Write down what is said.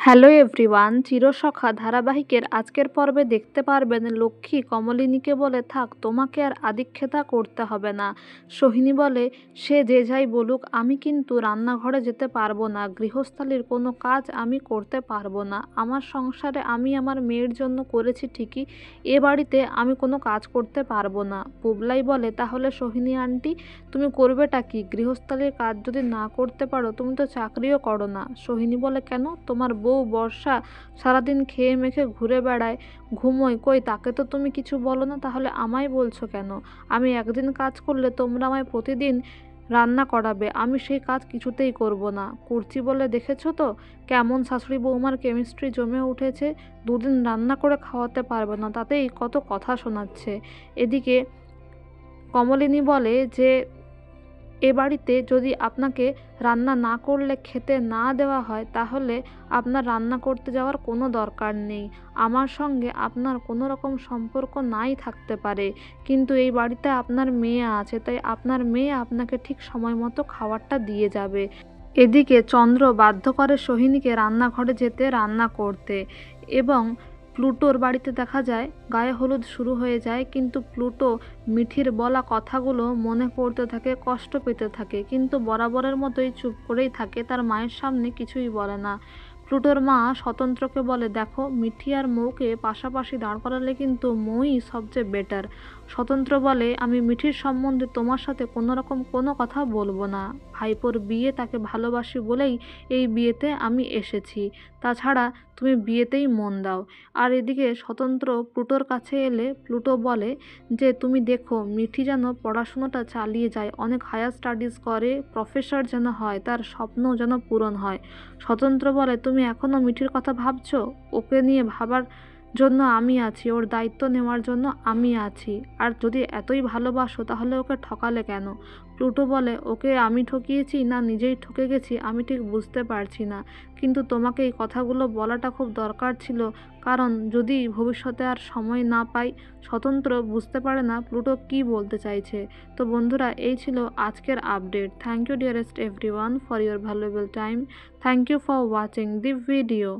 Hello everyone, Chirosakha ধারাবাহিকের আজকের পর্বে দেখতে পারবেন লক্ষ্মী কমলিনীকে বলে, থাক তোমাকে আর আদিক্ষেতা করতে হবে না। সোহিনী বলে, সে যে যাই বলুক, আমি কিন্তু রান্নাঘরে যেতে পারবো না, গৃহস্থালির কোনো কাজ আমি করতে পারবো না। আমার সংসারে আমি আমার মেয়ের জন্য করেছি ঠিকই, এ বাড়িতে আমি কোনো কাজ করতে পারবো না। পুবলাই বলে, তাহলে সোহিনী আন্টি তুমি করবেটা কি? গৃহস্থালির কাজ যদি না করতে পারো, তুমি তো চাকরিও করো না। সোহিনী বলে, কেন? তোমার বউ বর্ষা সারাদিন খেয়ে মেখে ঘুরে বেড়ায়, ঘুমোয়, কই তাকে তো তুমি কিছু বলো না, তাহলে আমায় বলছো কেন? আমি একদিন কাজ করলে তোমরা আমায় প্রতিদিন রান্না করাবে, আমি সেই কাজ কিছুতেই করব না। কুর্চি বলে, দেখেছো তো কেমন শাশুড়ি বৌমার কেমিস্ট্রি জমে উঠেছে, দুদিন রান্না করে খাওয়াতে পারবে না, তাতেই কত কথা শোনাচ্ছে। এদিকে কমলিনী বলে যে এ বাড়িতে যদি আপনাকে রান্না না করলে খেতে না দেওয়া হয়, তাহলে আপনার রান্না করতে যাওয়ার কোনো দরকার নেই। আমার সঙ্গে আপনার কোনো রকম সম্পর্ক নাই থাকতে পারে, কিন্তু এই বাড়িতে আপনার মেয়ে আছে, তাই আপনার মেয়ে আপনাকে ঠিক সময় মতো খাবারটা দিয়ে যাবে। এদিকে চন্দ্র বাধ্য করে সোহিনীকে রান্নাঘরে যেতে, রান্না করতে। এবং প্লুটোর বাড়িতে দেখা যায় গায়ে হলুদ শুরু হয়ে যায়, কিন্তু প্লুটো মিঠির বলা কথাগুলো মনে করতে থাকে, কষ্ট পেতে থাকে, কিন্তু বরাবরের মতোই চুপ করেই থাকে, তার মায়ের সামনে কিছুই বলে না। প্লুটোর মা স্বতন্ত্রকে বলে, দেখো মিঠি আর মৌকে পাশাপাশি দাঁড় করালে কিন্তু মৌই সবচেয়ে বেটার। স্বতন্ত্র বলে, আমি মিঠির সম্বন্ধে তোমার সাথে কোনো রকম কোনো কথা বলবো না। ভাইপোর বিয়ে, তাকে ভালোবাসি বলেই এই বিয়েতে আমি এসেছি, তাছাড়া তুমি বিয়েতেই মন দাও। আর এদিকে স্বতন্ত্র প্লুটোর কাছে এলে প্লুটো বলে যে, তুমি দেখো মিঠি যেন পড়াশুনোটা চালিয়ে যায়, অনেক হায়ার স্টাডিজ করে, প্রফেসর যেন হয়, তার স্বপ্ন যেন পূরণ হয়। স্বতন্ত্র বলে, তুমি এখনও মিঠির কথা ভাবছো? ওকে নিয়ে ভাবার জন্য আমি আছি, ওর দায়িত্ব নেওয়ার জন্য আমি আছি। আর যদি এতই ভালোবাসো, তাহলে ওকে ঠকালে কেন? প্লুটো বলে, ওকে আমি ঠকিয়েছি না নিজেই ঠকে গেছি আমি ঠিক বুঝতে পারছি না, কিন্তু তোমাকে এই কথাগুলো বলাটা খুব দরকার ছিল, কারণ যদি ভবিষ্যতে আর সময় না পাই। স্বতন্ত্র বুঝতে পারে না প্লুটো কী বলতে চাইছে। তো বন্ধুরা, এই ছিল আজকের update. Thank you dearest everyone for your valuable time. Thank you for watching the video.